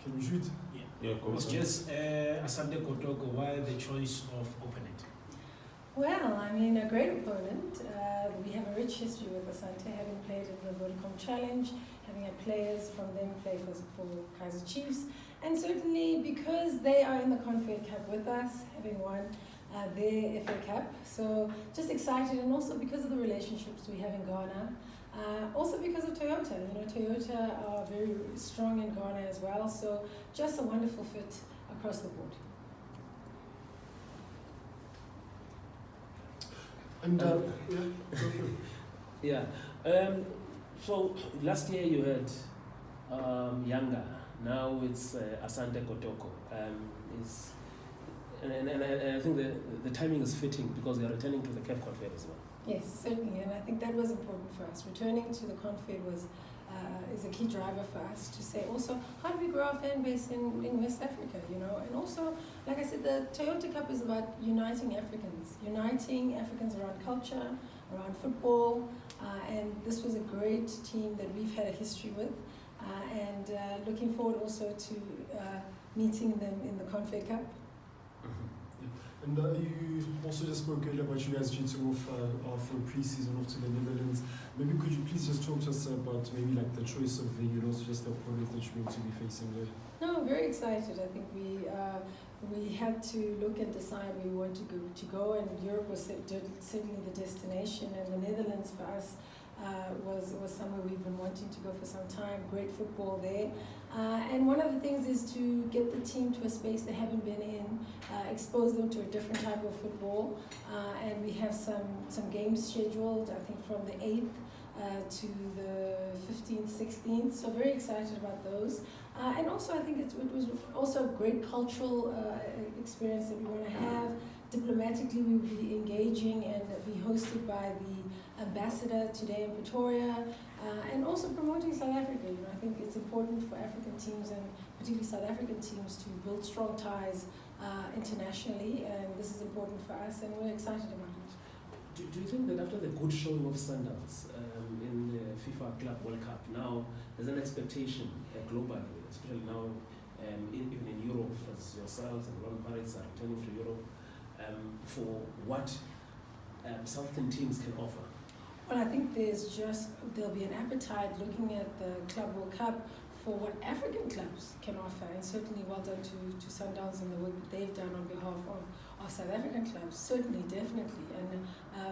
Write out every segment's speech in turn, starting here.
Can we shoot? Yeah, It was just Asante Kotoko. Why the choice of opponent? Well, I mean, a great opponent. We have a rich history with Asante, having played in the Vodacom Challenge, having had players from them play for Kaizer Chiefs, and certainly because they are in the Confed Cup with us, having won their FA Cup. So just excited, and also because of the relationships we have in Ghana. Also because of Toyota. You know, Toyota are very strong in Ghana as well. So just a wonderful fit across the board. And Yeah. So last year you had Yanga. Now it's Asante Kotoko. And I think the timing is fitting because they are returning to the Cape Confed as well. Yes, certainly, and I think that was important for us. Returning to the Confed is a key driver for us to say also, how do we grow our fan base in West Africa, you know? And also, like I said, the Toyota Cup is about uniting Africans around culture, around football, and this was a great team that we've had a history with, and looking forward also to meeting them in the Confed Cup. And you also just spoke earlier about you guys jetting off for pre-season off to the Netherlands. Maybe could you please just talk to us about maybe like the choice of venue and also just the opponents that you're going to be facing there? No, very excited. I think we had to look and decide we wanted to go, and Europe was certainly the destination, and the Netherlands for us was somewhere we've been wanting to go for some time. Great football there. And one of the things is to get the team to a space they haven't been in, expose them to a different type of football. And we have some games scheduled, I think from the 8th to the 15th, 16th. So very excited about those. And also I think it was also a great cultural experience that we want to have. Diplomatically, we will be engaging and be hosted by the ambassador today in Pretoria, and also promoting South Africa. You know, I think it's important for African teams, and particularly South African teams, to build strong ties internationally, and this is important for us, and we're excited about it. Do you think that after the good showing of Sundowns in the FIFA Club World Cup, now there's an expectation globally, especially now even in Europe, as yourselves and Ron Paris are returning to Europe, for what Southern teams can offer? Well, I think there'll be an appetite looking at the Club World Cup for what African clubs can offer, and certainly well done to Sundowns and the work that they've done on behalf of South African clubs, certainly, definitely. And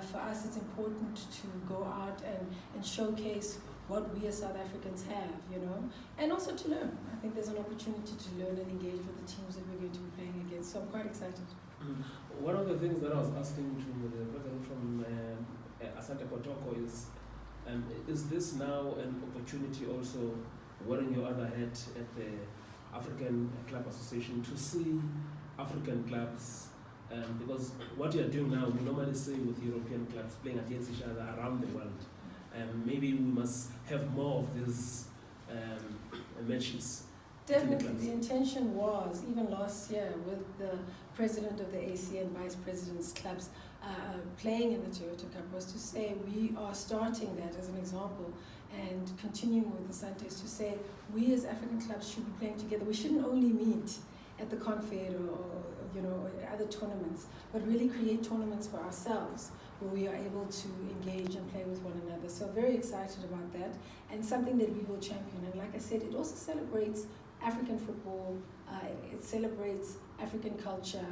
for us it's important to go out and showcase what we as South Africans have, you know, and also to learn. I think there's an opportunity to learn and engage with the teams that we're going to be playing against, so I'm quite excited. One of the things that I was asking to the brother from Asante Kotoko is this now an opportunity also, wearing your other hat at the African Club Association, to see African clubs, because what you are doing now, we normally see with European clubs playing against each other around the world. Maybe we must have more of these matches. Definitely, the intention was, even last year with the president of the AC and vice president's clubs playing in the Toyota Cup, was to say we are starting that as an example and continuing with the Santes to say we as African clubs should be playing together. We shouldn't only meet at the Confed or you know, other tournaments, but really create tournaments for ourselves where we are able to engage and play with one another. So very excited about that, and something that we will champion. And like I said, it also celebrates African football, it celebrates African culture,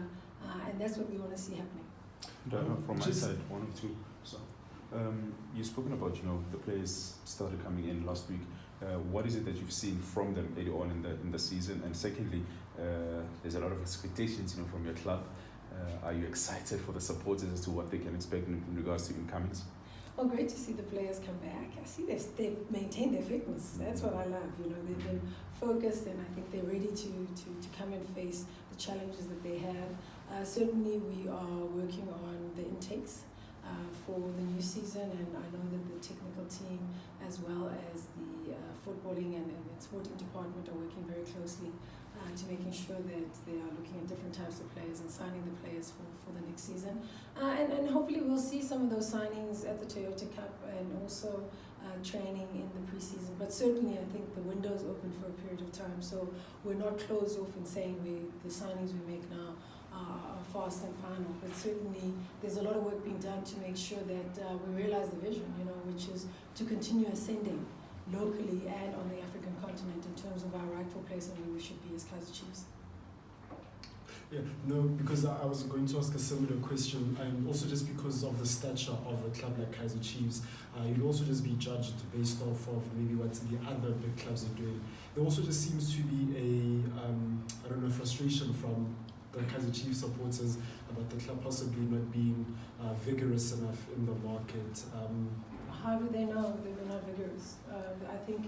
and that's what we want to see happening. From my side, one or two. So, you've spoken about, you know, the players started coming in last week. What is it that you've seen from them early on in the season? And secondly, there's a lot of expectations, you know, from your club. Are you excited for the supporters as to what they can expect in regards to incomings? Well, great to see the players come back. I see they've maintained their fitness. That's what I love. You know, they've been focused, and I think they're ready to come and face the challenges that they have. Certainly, we are working on the intakes for the new season, and I know that the technical team, as well as the footballing and sporting department, are working very closely to making sure that they are looking at different types of players and signing the players for the next season. And hopefully we'll see some of those signings at the Toyota Cup, and also training in the preseason. But certainly, I think the window is open for a period of time. So we're not closed off in saying the signings we make now are fast and final. But certainly, there's a lot of work being done to make sure that we realize the vision, which is to continue ascending locally and on the African continent in terms of our rightful place and where we should be as Kaizer Chiefs. Yeah, no, because I was going to ask a similar question, and also just because of the stature of a club like Kaizer Chiefs, you'll also just be judged based off of maybe what the other big clubs are doing. There also just seems to be a frustration from the Kaizer Chiefs supporters about the club possibly not being vigorous enough in the market. How do they know that we're not vigorous? I think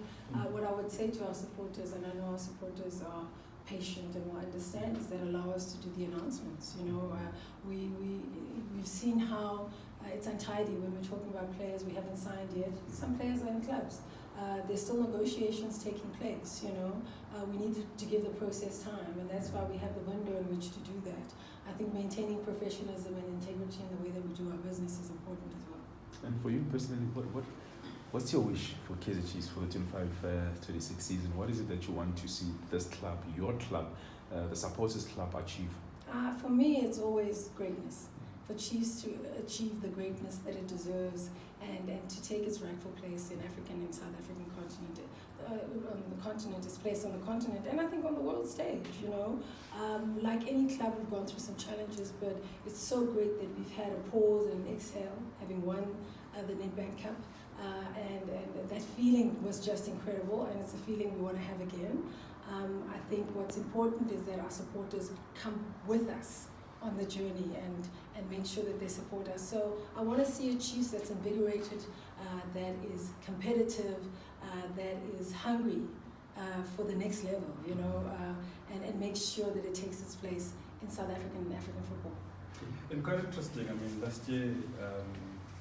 what I would say to our supporters, and I know our supporters are patient and will understand, is that allow us to do the announcements. We've seen how it's untidy when we're talking about players we haven't signed yet. Some players are in clubs. There's still negotiations taking place. We need to give the process time, and that's why we have the window in which to do that. I think maintaining professionalism and integrity in the way that we do our business is important as well. And for you personally, what's your wish for Kaizer Chiefs for the 25-26 season? What is it that you want to see this club, your club, the supporters club achieve? For me, it's always greatness. For Chiefs to achieve the greatness that it deserves and to take its rightful place in African and South African continent, on the continent, its place on the continent, and I think on the world stage, Like any club, we've gone through some challenges, but it's so great that we've had a pause and an exhale, having won the Nedbank Cup. And that feeling was just incredible, and it's a feeling we want to have again. I think what's important is that our supporters come with us on the journey and make sure that they support us. So I want to see a Chiefs that's invigorated, that is competitive, that is hungry for the next level, and make sure that it takes its place in South African and African football. And quite interesting, last year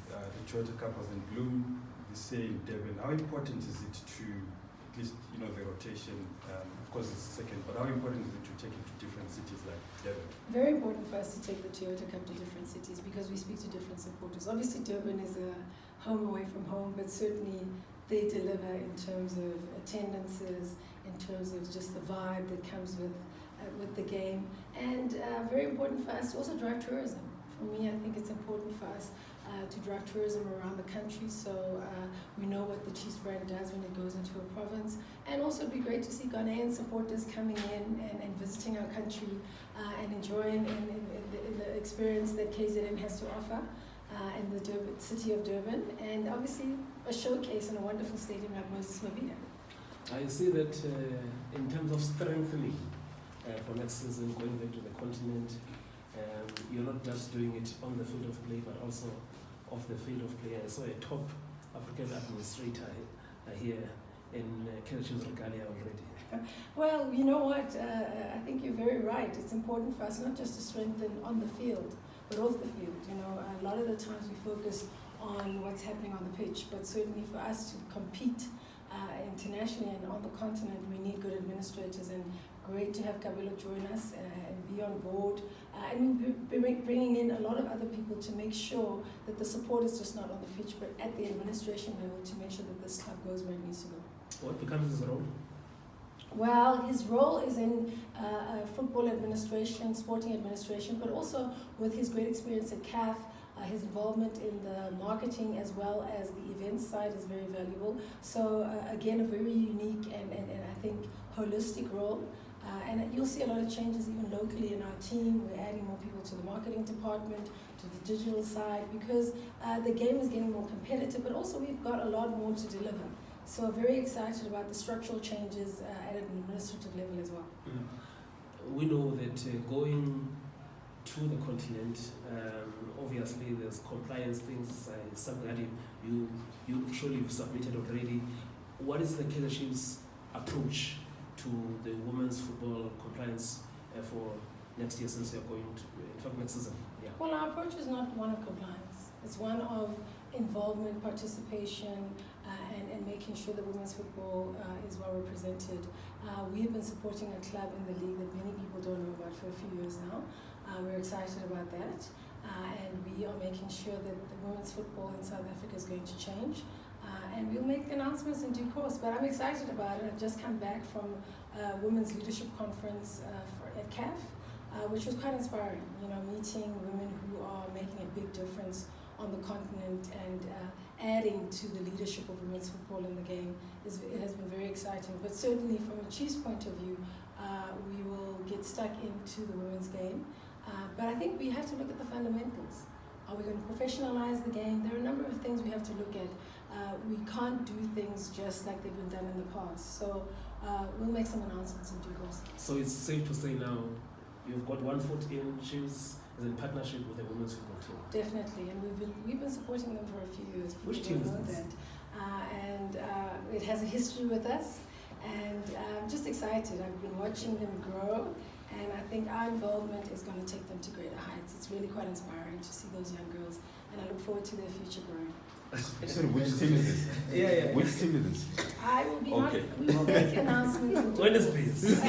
the Toyota Cup was in bloom, this year in Durban. How important is it to, at least, the rotation, of course it's second, but how important is it to take it to different cities like Durban? Very important for us to take the Toyota Cup to different cities because we speak to different supporters. Obviously Durban is a home away from home, but certainly they deliver in terms of attendances, in terms of just the vibe that comes with the game, and very important for us to also drive tourism. For me, I think it's important for us to drive tourism around the country, so we know what the Chiefs brand does when it goes into a province, and also it'd be great to see Ghanaian supporters coming in and visiting our country and enjoying the experience that KZN has to offer in the city of Durban, and obviously a showcase in a wonderful stadium like Moses Mabhida. I see that in terms of strengthening for next season, going back to the continent, you're not just doing it on the field of play, but also off the field of play. I saw a top African administrator here in Kaizer Chiefs regalia already. Well, you know what? I think you're very right. It's important for us not just to strengthen on the field, but off the field. A lot of the times we focus on what's happening on the pitch, but certainly for us to compete internationally and on the continent, we need good administrators, and great to have Kabelo join us and be on board. And we're bringing in a lot of other people to make sure that the support is just not on the pitch, but at the administration level to make sure that this club goes where it needs to go. What becomes his role? Well, his role is in football administration, sporting administration, but also with his great experience at CAF, his involvement in the marketing as well as the events side is very valuable. So again, a very unique and I think holistic role. And you'll see a lot of changes even locally in our team. We're adding more people to the marketing department, to the digital side, because the game is getting more competitive, but also we've got a lot more to deliver. So very excited about the structural changes at an administrative level as well. We know that going to the continent, obviously there's compliance things, something that you surely you've submitted already. What is the Kaizer Chiefs approach to the women's football compliance for next year, since you're going to, in fact, next season? Yeah. Well, our approach is not one of compliance. It's one of involvement, participation, and making sure that women's football is well represented. We've been supporting a club in the league that many people don't know about for a few years now. We're excited about that, and we are making sure that the women's football in South Africa is going to change. And we'll make the announcements in due course. But I'm excited about it. I've just come back from Women's Leadership Conference at CAF, which was quite inspiring. You know, meeting women who are making a big difference on the continent and adding to the leadership of women's football in the game it has been very exciting. But certainly from a Chiefs point of view, we will get stuck into the women's game. But I think we have to look at the fundamentals. Are we going to professionalize the game? There are a number of things we have to look at. We can't do things just like they've been done in the past. So we'll make some announcements in due course. So it's safe to say now you've got one foot in Chiefs as in partnership with the women's football team. Definitely, and we've been supporting them for a few years. Which People team is know this? that. And it has a history with us, and I'm just excited. I've been watching them grow, and I think our involvement is going to take them to greater heights. It's really quite inspiring to see those young girls, and I look forward to their future growing. Sorry, which team is this? Yeah. Which team is this? I will be Okay. we will make announcements. In due When is course. this?